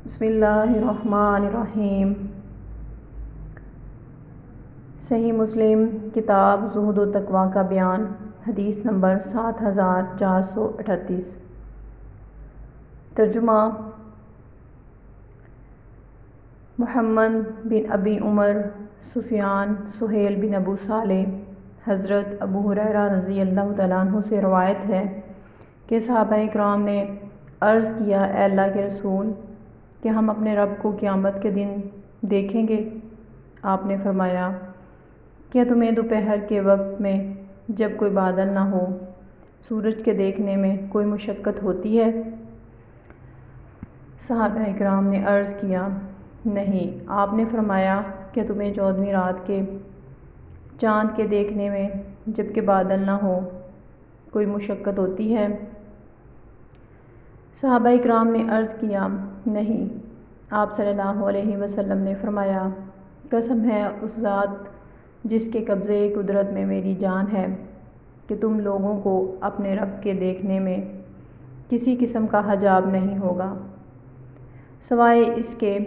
بسم اللہ الرحمن الرحیم۔ صحیح مسلم کتاب زہد و تقویٰ کا بیان، حدیث نمبر 7438۔ ترجمہ محمد بن ابی عمر سفیان سہیل بن ابو صالح حضرت ابو ہریرہ رضی اللہ تعالیٰ عنہ سے روایت ہے کہ صحابہ اکرام نے عرض کیا، اے اللہ کے رسول، کہ ہم اپنے رب کو قیامت کے دن دیکھیں گے؟ آپ نے فرمایا، کیا تمہیں دوپہر کے وقت میں جب کوئی بادل نہ ہو سورج کے دیکھنے میں کوئی مشقت ہوتی ہے؟ صحابہ اکرام نے عرض کیا، نہیں۔ آپ نے فرمایا، کیا تمہیں 14ویں رات کے چاند کے دیکھنے میں جب کہ بادل نہ ہو کوئی مشقت ہوتی ہے؟ صحابہ اکرام نے عرض کیا، نہیں۔ آپ صلی اللہ علیہ وسلم نے فرمایا، قسم ہے اس ذات جس کے قبضے قدرت میں میری جان ہے، کہ تم لوگوں کو اپنے رب کے دیکھنے میں کسی قسم کا حجاب نہیں ہوگا، سوائے اس کے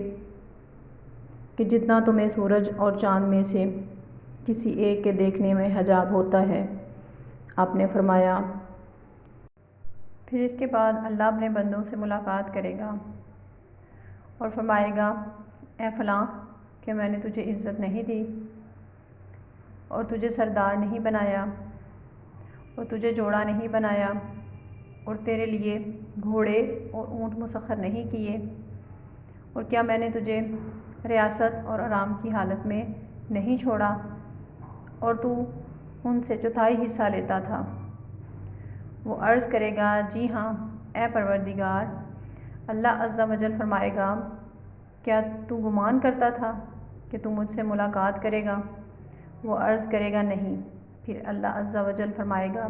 کہ جتنا تمہیں سورج اور چاند میں سے کسی ایک کے دیکھنے میں حجاب ہوتا ہے۔ آپ نے فرمایا، پھر اس کے بعد اللہ اپنے بندوں سے ملاقات کرے گا اور فرمائے گا، اے فلاں، کہ میں نے تجھے عزت نہیں دی اور تجھے سردار نہیں بنایا اور تجھے جوڑا نہیں بنایا اور تیرے لیے گھوڑے اور اونٹ مسخر نہیں کیے، اور کیا میں نے تجھے ریاست اور آرام کی حالت میں نہیں چھوڑا اور تو ان سے چوتھائی حصہ لیتا تھا؟ وہ عرض کرے گا، جی ہاں اے پروردگار۔ اللہ عز و جل فرمائے گا، کیا تو گمان کرتا تھا کہ تو مجھ سے ملاقات کرے گا؟ وہ عرض کرے گا، نہیں۔ پھر اللہ عز و جل فرمائے گا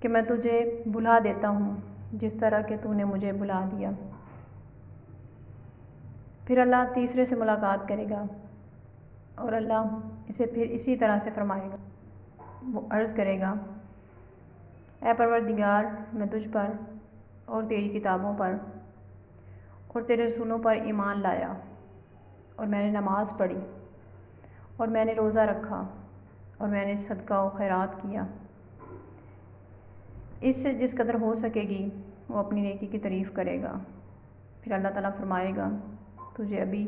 کہ میں تجھے بلا دیتا ہوں جس طرح کہ تو نے مجھے بلا دیا۔ پھر اللہ تیسرے سے ملاقات کرے گا اور اللہ اسے پھر اسی طرح سے فرمائے گا۔ وہ عرض کرے گا، اے پروردگار، میں تجھ پر اور تیری کتابوں پر اور تیرے رسولوں پر ایمان لایا، اور میں نے نماز پڑھی، اور میں نے روزہ رکھا، اور میں نے صدقہ و خیرات کیا۔ اس سے جس قدر ہو سکے گی وہ اپنی نیکی کی تعریف کرے گا۔ پھر اللہ تعالیٰ فرمائے گا، تجھے ابھی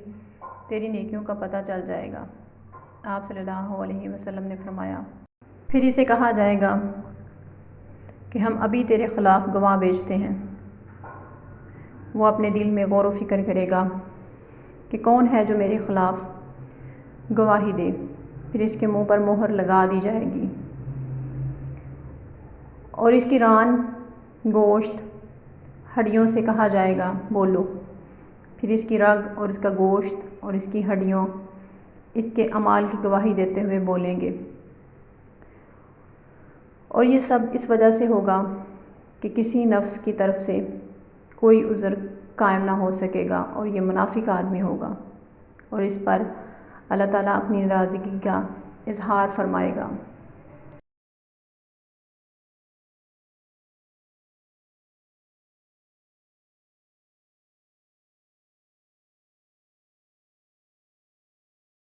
تیری نیکیوں کا پتہ چل جائے گا۔ آپ صلی اللہ علیہ وسلم نے فرمایا، پھر اسے کہا جائے گا کہ ہم ابھی تیرے خلاف گواہ بھیجتے ہیں۔ وہ اپنے دل میں غور و فکر کرے گا کہ کون ہے جو میرے خلاف گواہی دے۔ پھر اس کے منہ پر مہر لگا دی جائے گی اور اس کی ران، گوشت، ہڈیوں سے کہا جائے گا، بولو۔ پھر اس کی رگ اور اس کا گوشت اور اس کی ہڈیوں اس کے اعمال کی گواہی دیتے ہوئے بولیں گے، اور یہ سب اس وجہ سے ہوگا کہ کسی نفس کی طرف سے کوئی عذر قائم نہ ہو سکے گا اور یہ منافق آدمی ہوگا، اور اس پر اللہ تعالیٰ اپنی ناراضگی کا اظہار فرمائے گا۔